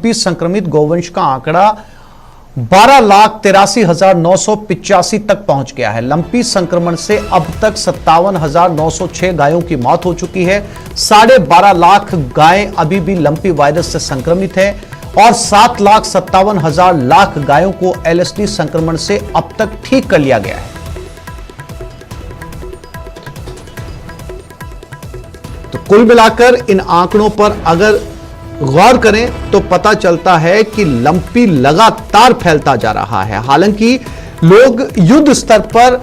Lumpy संक्रमित गौवंश का आंकड़ा 12,83,985 तक पहुंच गया है। लंपी संक्रमण से अब तक 57,906 गायों की मौत हो चुकी है। 12.5 लाख गायें अभी भी लंपी वायरस से संक्रमित है और 7,57,000 गायों को एलएसडी संक्रमण से अब तक ठीक कर लिया गया है। तो कुल मिलाकर इन आंकड़ों पर अगर गौर करें तो पता चलता है कि लंपी लगातार फैलता जा रहा है। हालांकि लोग युद्ध स्तर पर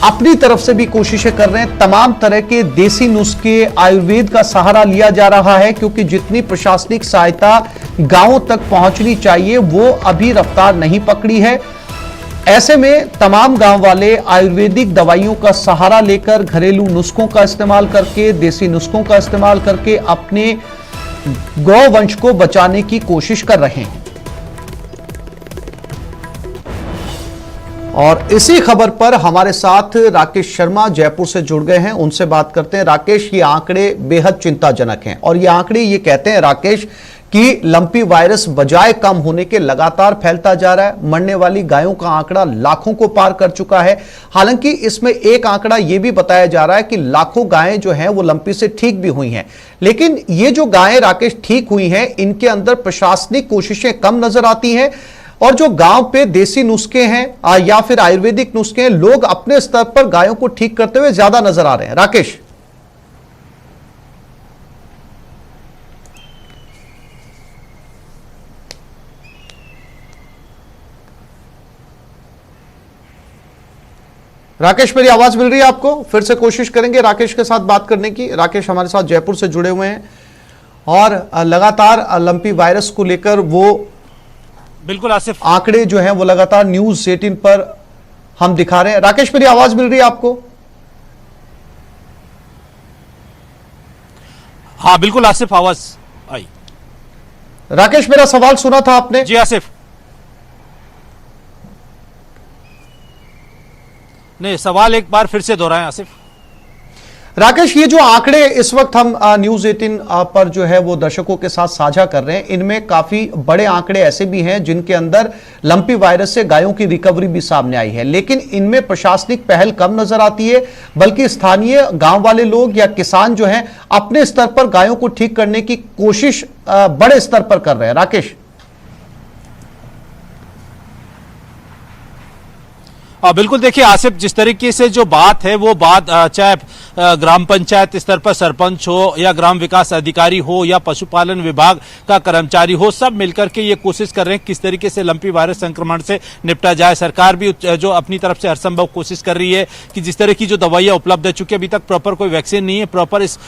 अपनी तरफ से भी कोशिशें कर रहे हैं। तमाम तरह के देसी नुस्खे, आयुर्वेद का सहारा लिया जा रहा है, क्योंकि जितनी प्रशासनिक सहायता गांवों तक पहुंचनी चाहिए वो अभी रफ्तार नहीं पकड़ी है। ऐसे में तमाम गांव वाले आयुर्वेदिक दवाइयों का सहारा लेकर, घरेलू नुस्खों का इस्तेमाल करके, देसी नुस्खों का इस्तेमाल करके अपने गौवंश को बचाने की कोशिश कर रहे हैं। और इसी खबर पर हमारे साथ राकेश शर्मा जयपुर से जुड़ गए हैं, उनसे बात करते हैं। राकेश, ये आंकड़े बेहद चिंताजनक हैं और ये आंकड़े ये कहते हैं राकेश कि लंपी वायरस बजाय कम होने के लगातार फैलता जा रहा है। मरने वाली गायों का आंकड़ा लाखों को पार कर चुका है। हालांकि इसमें एक आंकड़ा यह भी बताया जा रहा है कि लाखों गायें जो हैं वो लंपी से ठीक भी हुई हैं। लेकिन ये जो गायें राकेश ठीक हुई हैं, इनके अंदर प्रशासनिक कोशिशें कम नजर आती हैं और जो गांव पे देसी नुस्खे हैं या फिर आयुर्वेदिक नुस्खे हैं, लोग अपने स्तर पर गायों को ठीक करते हुए ज्यादा नजर आ रहे हैं। राकेश, राकेश मेरी आवाज मिल रही है आपको? फिर से कोशिश करेंगे राकेश के साथ बात करने की। राकेश हमारे साथ जयपुर से जुड़े हुए हैं और लगातार लंपी वायरस को लेकर वो बिल्कुल आसिफ आंकड़े जो हैं वो लगातार न्यूज़ 18 पर हम दिखा रहे हैं। राकेश मेरी आवाज मिल रही है आपको? हाँ बिल्कुल आसिफ, आवाज आई। राकेश, मेरा सवाल सुना था आपने? जी आसिफ, नहीं, सवाल एक बार फिर से दोहराएं आसिफ। राकेश, ये जो आंकड़े इस वक्त हम न्यूज़ 18 पर जो है वो दर्शकों के साथ साझा कर रहे हैं, इनमें काफी बड़े आंकड़े ऐसे भी हैं जिनके अंदर लंपी वायरस से गायों की रिकवरी भी सामने आई है, लेकिन इनमें प्रशासनिक पहल कम नजर आती है, बल्कि स्थानीय गांव वाले लोग या किसान जो हैं अपने स्तर पर गायों को ठीक करने की कोशिश बड़े स्तर पर कर रहे हैं। राकेश, बिल्कुल, देखिए आसिफ, जिस तरीके से जो बात है वो बात चाहे ग्राम पंचायत स्तर पर सरपंच हो या ग्राम विकास अधिकारी हो या पशुपालन विभाग का कर्मचारी हो, सब मिलकर के ये कोशिश कर रहे हैं किस तरीके से लंपी वायरस संक्रमण से निपटा जाए। सरकार भी जो अपनी तरफ से हर संभव कोशिश कर रही है कि जिस तरह की जो दवाइयां उपलब्ध है, चूंकि अभी तक प्रॉपर कोई वैक्सीन नहीं है, प्रॉपर इस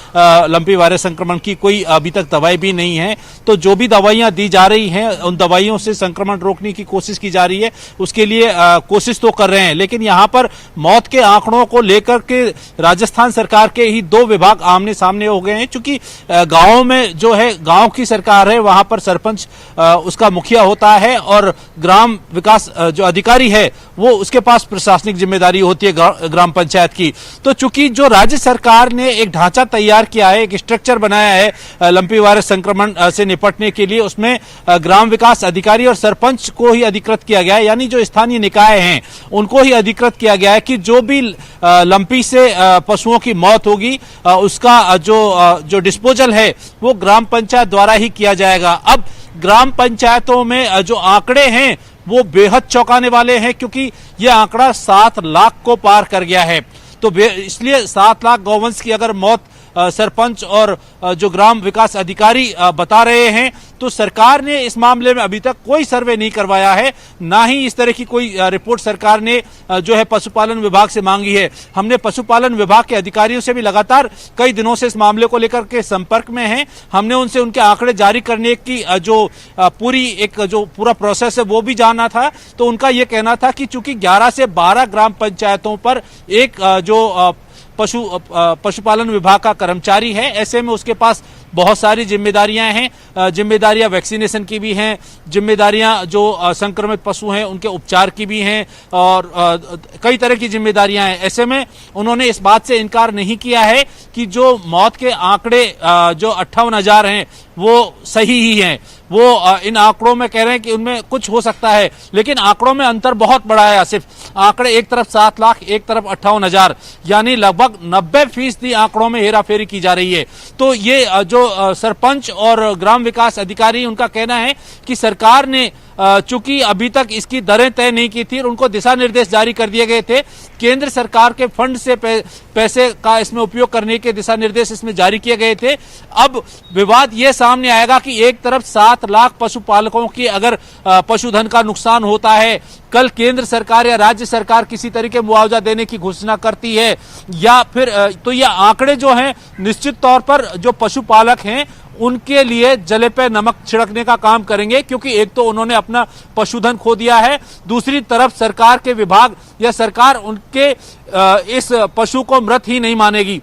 लंपी वायरस संक्रमण की कोई अभी तक दवाई भी नहीं है, तो जो भी दवाइयां दी जा रही हैं उन दवाइयों से संक्रमण रोकने की कोशिश की जा रही है। उसके लिए कोशिश तो कर रहे हैं, लेकिन यहां पर मौत के आंकड़ों को लेकर के राजस्थान सरकार के ही दो विभाग आमने सामने हो गए हैं। चूंकि गांव में जो है, गांव की सरकार है, वहां पर सरपंच उसका मुखिया होता है और ग्राम विकास जो अधिकारी है वो उसके पास प्रशासनिक जिम्मेदारी होती है ग्राम पंचायत की। तो चूंकि जो राज्य सरकार ने एक ढांचा तैयार किया है, एक स्ट्रक्चर बनाया है लंपी वायरस संक्रमण से निपटने के लिए, उसमें ग्राम विकास अधिकारी और सरपंच को ही अधिकृत किया गया है, यानी जो स्थानीय निकाय हैं उनको ही अधिकृत किया गया है कि जो भी लंपी से पशुओं की मौत होगी उसका जो डिस्पोजल है वो ग्राम पंचायत द्वारा ही किया जाएगा। अब ग्राम पंचायतों में जो आंकड़े हैं वो बेहद चौंकाने वाले हैं, क्योंकि यह आंकड़ा 7 लाख को पार कर गया है। तो इसलिए 7 लाख गौवंश की अगर मौत सरपंच और जो ग्राम विकास अधिकारी बता रहे हैं, तो सरकार ने इस मामले में अभी तक कोई सर्वे नहीं करवाया है, ना ही इस तरह की कोई रिपोर्ट सरकार ने जो है पशुपालन विभाग से मांगी है। हमने पशुपालन विभाग के अधिकारियों से भी लगातार कई दिनों से इस मामले को लेकर के संपर्क में हैं। हमने उनसे उनके आंकड़े जारी करने की जो पूरा प्रोसेस है वो भी जाना था। तो उनका ये कहना था कि चूंकि 11 से 12 ग्राम पंचायतों पर एक जो पशुपालन विभाग का कर्मचारी है, ऐसे में उसके पास बहुत सारी जिम्मेदारियां हैं। जिम्मेदारियां वैक्सीनेशन की भी हैं, जिम्मेदारियां जो संक्रमित पशु हैं उनके उपचार की भी हैं, और कई तरह की जिम्मेदारियां हैं। ऐसे में उन्होंने इस बात से इनकार नहीं किया है कि जो मौत के आंकड़े जो 58,000 हैं वो सही ही हैं। वो इन आंकड़ों में कह रहे हैं कि उनमें कुछ हो सकता है, लेकिन आंकड़ों में अंतर बहुत बड़ा है आसिफ। आंकड़े एक तरफ 7 लाख, एक तरफ 58,000, यानी लगभग 90% आंकड़ों में हेराफेरी की जा रही है। तो ये जो सरपंच और ग्राम विकास अधिकारी, उनका कहना है कि सरकार ने चूंकि अभी तक इसकी दरें तय नहीं की थी और उनको दिशा निर्देश जारी कर दिए गए थे, केंद्र सरकार के फंड से पैसे का इसमें उपयोग करने के दिशा निर्देश इसमें जारी किए गए थे। अब विवाद ये सामने आएगा कि एक तरफ 7 लाख पशुपालकों की अगर पशुधन का नुकसान होता है, कल केंद्र सरकार या राज्य सरकार किसी तरीके मुआवजा देने की घोषणा करती है, या फिर तो ये आंकड़े जो हैं निश्चित तौर पर जो पशुपालक हैं उनके लिए जले पे नमक छिड़कने का काम करेंगे, क्योंकि एक तो उन्होंने अपना पशुधन खो दिया है, दूसरी तरफ सरकार के विभाग या सरकार उनके इस पशु को मृत ही नहीं मानेगी।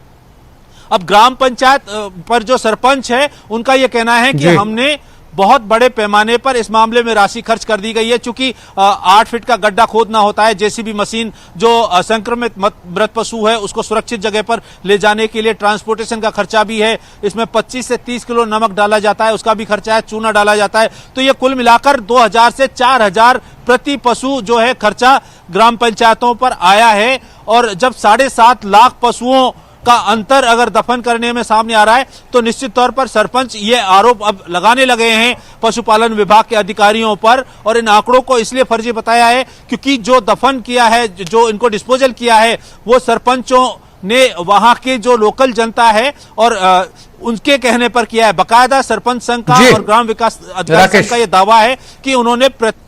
अब ग्राम पंचायत पर जो सरपंच है उनका यह कहना है कि हमने बहुत बड़े पैमाने पर इस मामले में राशि खर्च कर दी गई है, चूंकि 8 फीट का गड्ढा खोदना होता है, जेसीबी मशीन जो संक्रमित मृत पशु है उसको सुरक्षित जगह पर ले जाने के लिए ट्रांसपोर्टेशन का खर्चा भी है, इसमें 25 से 30 किलो नमक डाला जाता है, उसका भी खर्चा है, चूना डाला जाता है। तो ये कुल मिलाकर 2000 से 4000 प्रति पशु जो है खर्चा ग्राम पंचायतों पर आया है। और जब 7.5 लाख पशुओं का अंतर अगर दफन करने में सामने आ रहा है, तो निश्चित तौर पर सरपंच ये आरोप अब लगाने लगे हैं पशुपालन विभाग के अधिकारियों पर, और इन आंकड़ों को इसलिए फर्जी बताया है क्योंकि जो दफन किया है, जो इनको डिस्पोजल किया है, वो सरपंचों ने वहां के जो लोकल जनता है और उनके कहने पर किया है। बाकायदा सरपंच संघ का और ग्राम विकास अधिकारी संघ का यह दावा है कि उन्होंने